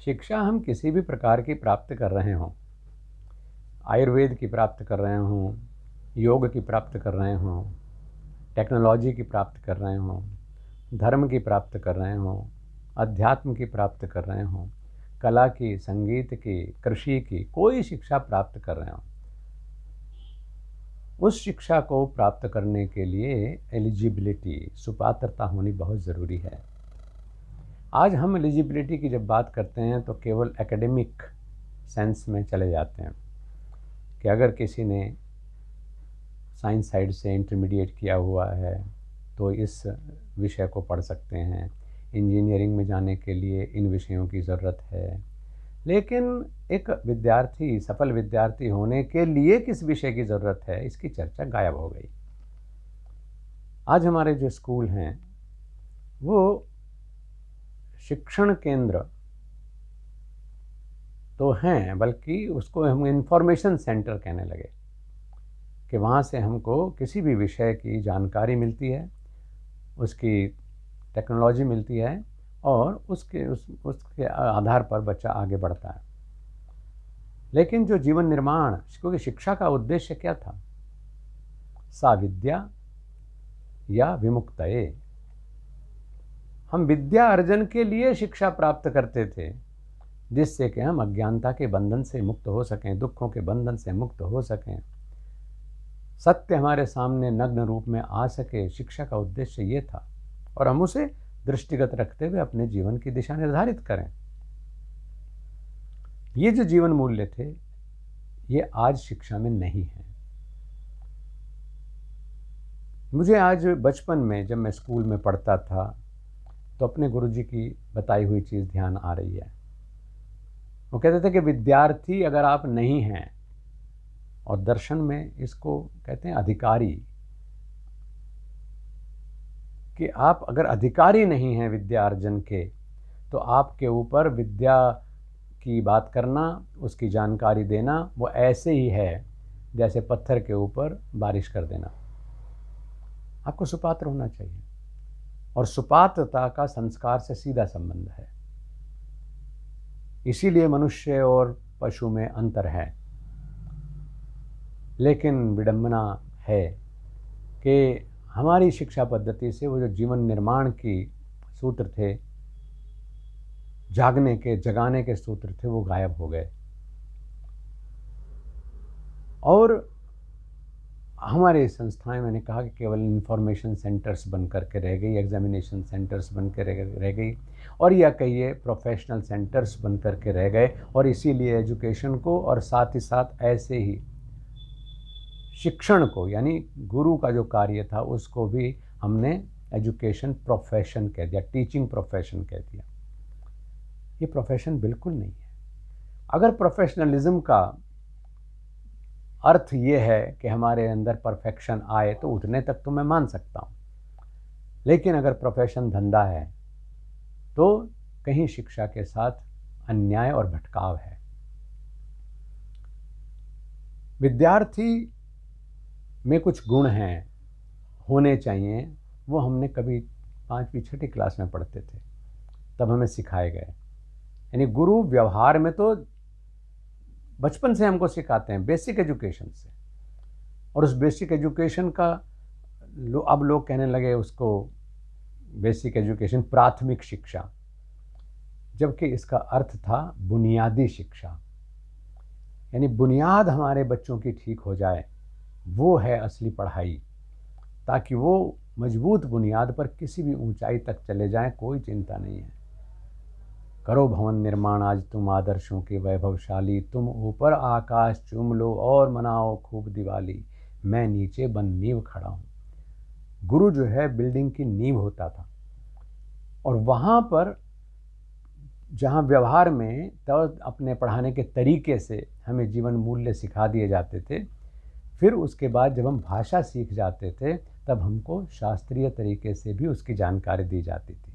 शिक्षा हम किसी भी प्रकार की प्राप्त कर रहे हों, आयुर्वेद की प्राप्त कर रहे हों, योग की प्राप्त कर रहे हों, टेक्नोलॉजी की प्राप्त कर रहे हों, धर्म की प्राप्त कर रहे हों, अध्यात्म की प्राप्त कर रहे हों, कला की, संगीत की, कृषि की, कोई शिक्षा प्राप्त कर रहे हों, उस शिक्षा को प्राप्त करने के लिए एलिजिबिलिटी, सुपात्रता होनी बहुत ज़रूरी है। आज हम एलिजिबिलिटी की जब बात करते हैं तो केवल एकेडमिक सेंस में चले जाते हैं कि अगर किसी ने साइंस साइड से इंटरमीडिएट किया हुआ है तो इस विषय को पढ़ सकते हैं, इंजीनियरिंग में जाने के लिए इन विषयों की ज़रूरत है। लेकिन एक विद्यार्थी, सफल विद्यार्थी होने के लिए किस विषय की ज़रूरत है, इसकी चर्चा गायब हो गई। आज हमारे जो स्कूल हैं वो शिक्षण केंद्र तो हैं, बल्कि उसको हम इंफॉर्मेशन सेंटर कहने लगे कि वहाँ से हमको किसी भी विषय की जानकारी मिलती है, उसकी टेक्नोलॉजी मिलती है और उसके आधार पर बच्चा आगे बढ़ता है। लेकिन जो जीवन निर्माण, क्योंकि शिक्षा का उद्देश्य क्या था? सा विद्या या विमुक्तये। हम विद्या अर्जन के लिए शिक्षा प्राप्त करते थे, जिससे कि हम अज्ञानता के बंधन से मुक्त हो सकें, दुखों के बंधन से मुक्त हो सकें, सत्य हमारे सामने नग्न रूप में आ सके। शिक्षा का उद्देश्य ये था और हम उसे दृष्टिगत रखते हुए अपने जीवन की दिशा निर्धारित करें। ये जो जीवन मूल्य थे ये आज शिक्षा में नहीं है। मुझे आज बचपन में जब मैं स्कूल में पढ़ता था तो अपने गुरुजी की बताई हुई चीज़ ध्यान आ रही है। वो कहते थे कि विद्यार्थी अगर आप नहीं हैं, और दर्शन में इसको कहते हैं अधिकारी, कि आप अगर अधिकारी नहीं हैं विद्यार्जन के, तो आपके ऊपर विद्या की बात करना, उसकी जानकारी देना, वो ऐसे ही है जैसे पत्थर के ऊपर बारिश कर देना। आपको सुपात्र होना चाहिए और सुपात्रता का संस्कार से सीधा संबंध है। इसीलिए मनुष्य और पशु में अंतर है। लेकिन विडंबना है कि हमारी शिक्षा पद्धति से वो जो जीवन निर्माण की सूत्र थे, जागने के, जगाने के सूत्र थे, वो गायब हो गए। और हमारे संस्थाएं, मैंने कहा कि केवल इंफॉर्मेशन सेंटर्स बन करके रह गई, एग्जामिनेशन सेंटर्स बन के रह गई, और या कहिए प्रोफेशनल सेंटर्स बन करके रह गए। और इसीलिए एजुकेशन को और साथ ही साथ ऐसे ही शिक्षण को, यानी गुरु का जो कार्य था, उसको भी हमने एजुकेशन प्रोफेशन कह दिया, टीचिंग प्रोफेशन कह दिया। ये प्रोफेशन बिल्कुल नहीं है। अगर प्रोफेशनलिज्म का अर्थ ये है कि हमारे अंदर परफेक्शन आए तो उतने तक तो मैं मान सकता हूँ, लेकिन अगर प्रोफेशन धंधा है तो कहीं शिक्षा के साथ अन्याय और भटकाव है। विद्यार्थी में कुछ गुण हैं, होने चाहिए, वो हमने कभी 5वीं 6ठी क्लास में पढ़ते थे, तब हमें सिखाए गए। यानी गुरु व्यवहार में तो बचपन से हमको सिखाते हैं, बेसिक एजुकेशन से। और उस बेसिक एजुकेशन का अब लोग कहने लगे उसको बेसिक एजुकेशन, प्राथमिक शिक्षा, जबकि इसका अर्थ था बुनियादी शिक्षा। यानी बुनियाद हमारे बच्चों की ठीक हो जाए, वो है असली पढ़ाई, ताकि वो मजबूत बुनियाद पर किसी भी ऊंचाई तक चले जाएं, कोई चिंता नहीं है। करो भवन निर्माण आज तुम आदर्शों के वैभवशाली, तुम ऊपर आकाश चूम लो और मनाओ खूब दिवाली, मैं नीचे बन नींव खड़ा हूँ। गुरु जो है बिल्डिंग की नींव होता था, और वहाँ पर जहाँ व्यवहार में तो अपने पढ़ाने के तरीके से हमें जीवन मूल्य सिखा दिए जाते थे, फिर उसके बाद जब हम भाषा सीख जाते थे तब हमको शास्त्रीय तरीके से भी उसकी जानकारी दी जाती थी।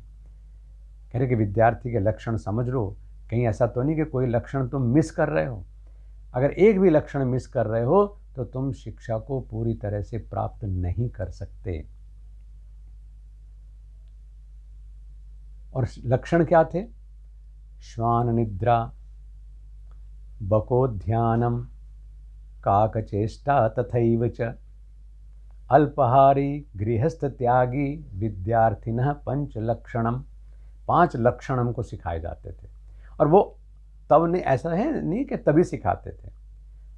कह रहे कि विद्यार्थी के लक्षण समझ लो, कहीं ऐसा तो नहीं कि कोई लक्षण तुम मिस कर रहे हो। अगर एक भी लक्षण मिस कर रहे हो तो तुम शिक्षा को पूरी तरह से प्राप्त नहीं कर सकते। और लक्षण क्या थे? श्वान निद्रा, बकोध्यानम, काकचेष्टा तथैव च, अल्पहारी, गृहस्थ त्यागी, विद्यार्थिनः पंच लक्षणम। 5 लक्षण हमको सिखाए जाते थे, और वो तब नहीं, ऐसा है नहीं कि तभी सिखाते थे,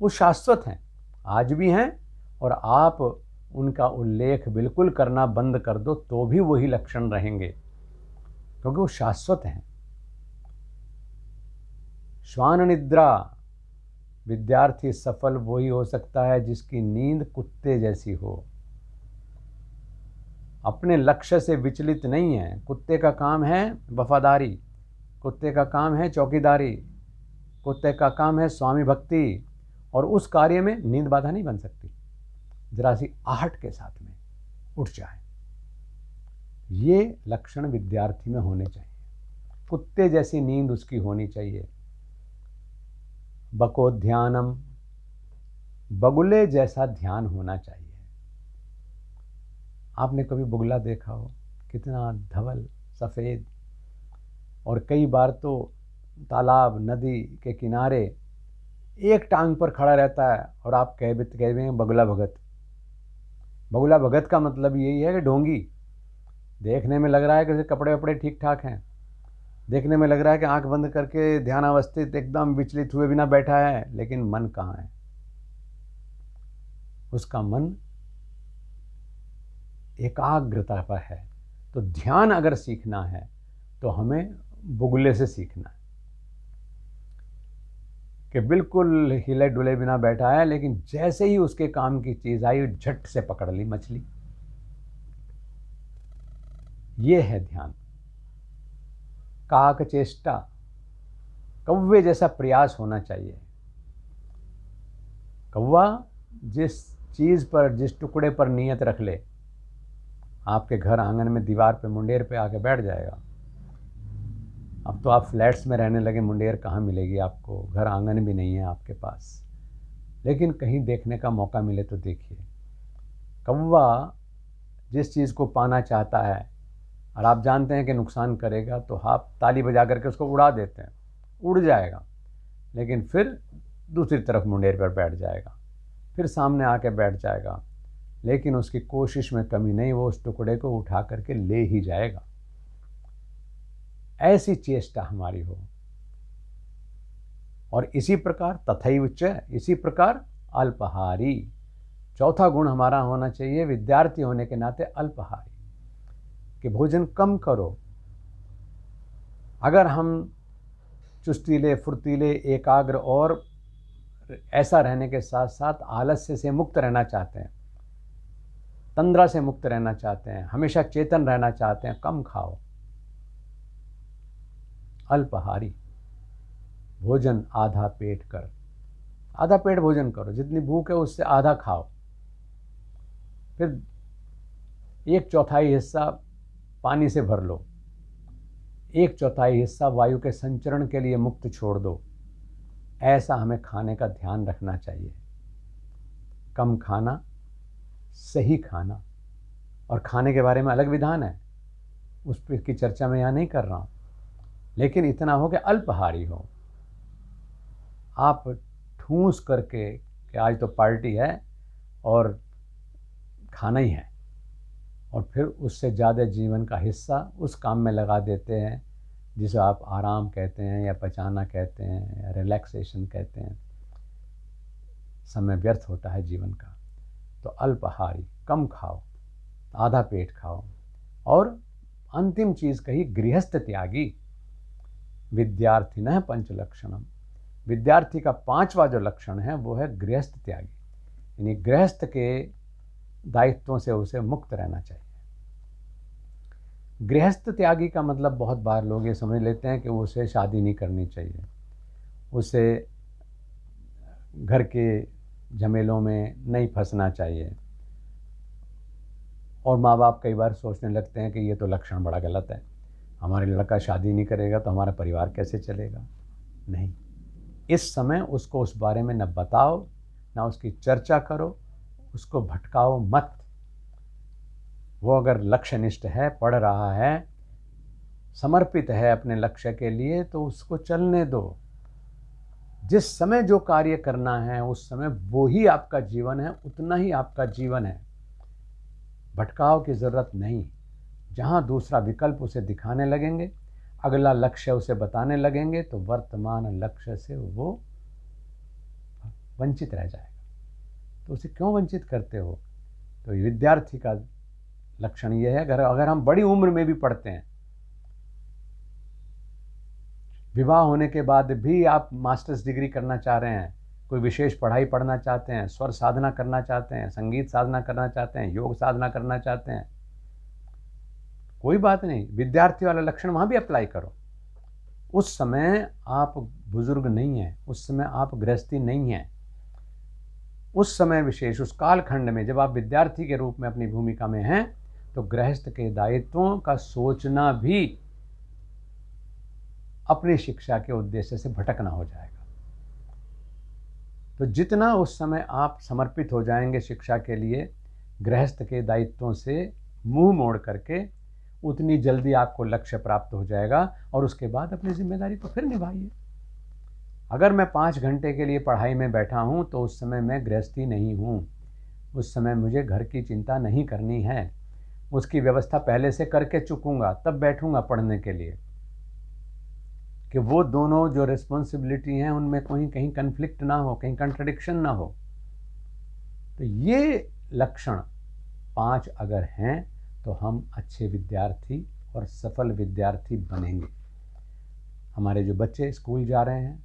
वो शाश्वत हैं, आज भी हैं, और आप उनका उल्लेख बिल्कुल करना बंद कर दो तो भी वही लक्षण रहेंगे, क्योंकि वो शाश्वत हैं। श्वान निद्रा, विद्यार्थी सफल वही हो सकता है जिसकी नींद कुत्ते जैसी हो, अपने लक्ष्य से विचलित नहीं है। कुत्ते का काम है वफादारी, कुत्ते का काम है चौकीदारी, कुत्ते का काम है स्वामी भक्ति, और उस कार्य में नींद बाधा नहीं बन सकती। जरा सी आहट के साथ में उठ जाए, ये लक्षण विद्यार्थी में होने चाहिए। कुत्ते जैसी नींद उसकी होनी चाहिए। बकोध्यानम, बगुले जैसा ध्यान होना चाहिए। आपने कभी बुगला देखा हो, कितना धवल सफ़ेद, और कई बार तो तालाब नदी के किनारे एक टांग पर खड़ा रहता है, और आप कह बगुला भगत। बगुला भगत का मतलब यही है कि ढोंगी, देखने में लग रहा है कि उसके कपड़े वपड़े ठीक ठाक हैं, देखने में लग रहा है कि आंख बंद करके ध्यान अवस्थित एकदम विचलित हुए बिना बैठा है, लेकिन मन कहाँ है? उसका मन एकाग्रता पर है। तो ध्यान अगर सीखना है तो हमें बुगले से सीखना है, कि बिल्कुल हिले डुले बिना बैठा है, लेकिन जैसे ही उसके काम की चीज आई झट से पकड़ ली मछली। ये है ध्यान। काक चेष्टा, कौवे जैसा प्रयास होना चाहिए। कौवा जिस चीज पर, जिस टुकड़े पर नियत रख ले, आपके घर आंगन में दीवार पे मुंडेर पे आके बैठ जाएगा। अब तो आप फ्लैट्स में रहने लगे, मुंडेर कहाँ मिलेगी आपको, घर आंगन भी नहीं है आपके पास, लेकिन कहीं देखने का मौका मिले तो देखिए। कौवा जिस चीज़ को पाना चाहता है और आप जानते हैं कि नुकसान करेगा, तो आप ताली बजा करके उसको उड़ा देते हैं, उड़ जाएगा, लेकिन फिर दूसरी तरफ मुंडेर पर बैठ जाएगा, फिर सामने आके बैठ जाएगा, लेकिन उसकी कोशिश में कमी नहीं, वो उस टुकड़े को उठा करके ले ही जाएगा। ऐसी चेष्टा हमारी हो। और इसी प्रकार तथैव च, इसी प्रकार अल्पहारी, चौथा गुण हमारा होना चाहिए विद्यार्थी होने के नाते अल्पहारी, कि भोजन कम करो। अगर हम चुस्तीले फुर्तीले एकाग्र और ऐसा रहने के साथ साथ आलस्य से मुक्त रहना चाहते हैं, तंद्रा से मुक्त रहना चाहते हैं, हमेशा चेतन रहना चाहते हैं, कम खाओ। अल्पहारी, भोजन आधा पेट कर, आधा पेट भोजन करो, जितनी भूख है उससे आधा खाओ, फिर 1/4 हिस्सा पानी से भर लो, 1/4 हिस्सा वायु के संचरण के लिए मुक्त छोड़ दो। ऐसा हमें खाने का ध्यान रखना चाहिए। कम खाना, सही खाना, और खाने के बारे में अलग विधान है, उस पर की चर्चा मैं यहाँ नहीं कर रहा हूँ, लेकिन इतना हो कि अल्पहारी हो। आप ठूस करके कि आज तो पार्टी है और खाना ही है, और फिर उससे ज़्यादा जीवन का हिस्सा उस काम में लगा देते हैं जिसे आप आराम कहते हैं, या पचाना कहते हैं, या रिलैक्सेशन कहते हैं। समय व्यर्थ होता है जीवन का। तो अल्पहारी, कम खाओ, आधा पेट खाओ। और अंतिम चीज़ कही, गृहस्थ त्यागी, विद्यार्थिनः पंच लक्षणम, विद्यार्थी का 5वां जो लक्षण है वो है गृहस्थ त्यागी, यानी गृहस्थ के दायित्वों से उसे मुक्त रहना चाहिए। गृहस्थ त्यागी का मतलब बहुत बार लोग ये समझ लेते हैं कि उसे शादी नहीं करनी चाहिए, उसे घर के झमेलों में नहीं फंसना चाहिए, और माँ बाप कई बार सोचने लगते हैं कि ये तो लक्षण बड़ा गलत है, हमारे लड़का शादी नहीं करेगा तो हमारा परिवार कैसे चलेगा। नहीं, इस समय उसको उस बारे में न बताओ, ना उसकी चर्चा करो, उसको भटकाओ मत। वो अगर लक्ष्यनिष्ठ है, पढ़ रहा है, समर्पित है अपने लक्ष्य के लिए तो उसको चलने दो। जिस समय जो कार्य करना है उस समय वो ही आपका जीवन है, उतना ही आपका जीवन है। भटकाव की ज़रूरत नहीं। जहाँ दूसरा विकल्प उसे दिखाने लगेंगे, अगला लक्ष्य उसे बताने लगेंगे, तो वर्तमान लक्ष्य से वो वंचित रह जाएगा। तो उसे क्यों वंचित करते हो? तो विद्यार्थी का लक्षण यह है, अगर हम बड़ी उम्र में भी पढ़ते हैं, विवाह होने के बाद भी आप मास्टर्स डिग्री करना चाह रहे हैं, कोई विशेष पढ़ाई पढ़ना चाहते हैं, स्वर साधना करना चाहते हैं, संगीत साधना करना चाहते हैं, योग साधना करना चाहते हैं, कोई बात नहीं, विद्यार्थी वाला लक्षण वहाँ भी अप्लाई करो। उस समय आप बुजुर्ग नहीं हैं, उस समय आप गृहस्थी नहीं हैं। उस समय विशेष, उस कालखंड में जब आप विद्यार्थी के रूप में अपनी भूमिका में हैं, तो गृहस्थ के दायित्वों का सोचना भी अपनी शिक्षा के उद्देश्य से भटकना हो जाएगा। तो जितना उस समय आप समर्पित हो जाएंगे शिक्षा के लिए, गृहस्थ के दायित्वों से मुंह मोड़ करके, उतनी जल्दी आपको लक्ष्य प्राप्त हो जाएगा और उसके बाद अपनी जिम्मेदारी को फिर निभाइए। अगर मैं 5 घंटे के लिए पढ़ाई में बैठा हूँ तो उस समय मैं गृहस्थी नहीं हूँ, उस समय मुझे घर की चिंता नहीं करनी है, उसकी व्यवस्था पहले से करके चुकूँगा, तब बैठूँगा पढ़ने के लिए, कि वो दोनों जो रिस्पॉन्सिबिलिटी हैं उनमें कहीं कन्फ्लिक्ट ना हो, कहीं कंट्रडिक्शन ना हो। तो ये लक्षण 5 अगर हैं तो हम अच्छे विद्यार्थी और सफल विद्यार्थी बनेंगे। हमारे जो बच्चे स्कूल जा रहे हैं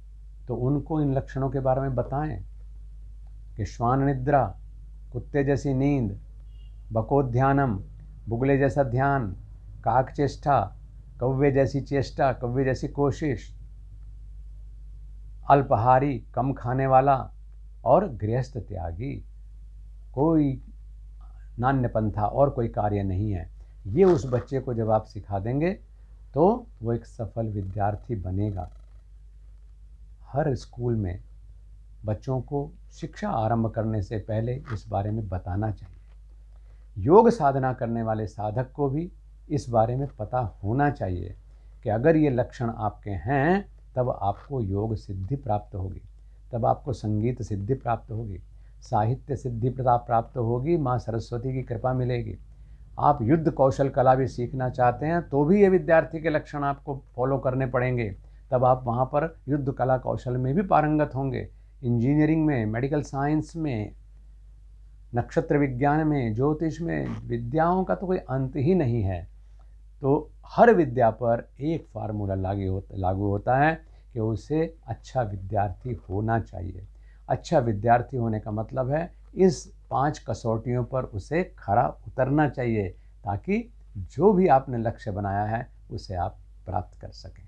तो उनको इन लक्षणों के बारे में बताएं कि श्वान निद्रा, कुत्ते जैसी नींद, बकोध्यानम, बुगले जैसा ध्यान, काक चेष्टा, कौवे जैसी चेष्टा, कौवे जैसी कोशिश, अल्पहारी, कम खाने वाला और गृहस्थ त्यागी, कोई नान्य पंथा और कोई कार्य नहीं है। ये उस बच्चे को जब आप सिखा देंगे तो वो एक सफल विद्यार्थी बनेगा। हर स्कूल में बच्चों को शिक्षा आरंभ करने से पहले इस बारे में बताना चाहिए। योग साधना करने वाले साधक को भी इस बारे में पता होना चाहिए कि अगर ये लक्षण आपके हैं तब आपको योग सिद्धि प्राप्त होगी, तब आपको संगीत सिद्धि प्राप्त होगी, साहित्य सिद्धि प्राप्त होगी, माँ सरस्वती की कृपा मिलेगी। आप युद्ध कौशल कला भी सीखना चाहते हैं तो भी ये विद्यार्थी के लक्षण आपको फॉलो करने पड़ेंगे, तब आप वहाँ पर युद्ध कला कौशल में भी पारंगत होंगे। इंजीनियरिंग में, मेडिकल साइंस में, नक्षत्र विज्ञान में, ज्योतिष में, विद्याओं का तो कोई अंत ही नहीं है। तो हर विद्या पर एक फार्मूला लागू होता है कि उसे अच्छा विद्यार्थी होना चाहिए। अच्छा विद्यार्थी होने का मतलब है इस 5 कसौटियों पर उसे खरा उतरना चाहिए, ताकि जो भी आपने लक्ष्य बनाया है उसे आप प्राप्त कर सकें।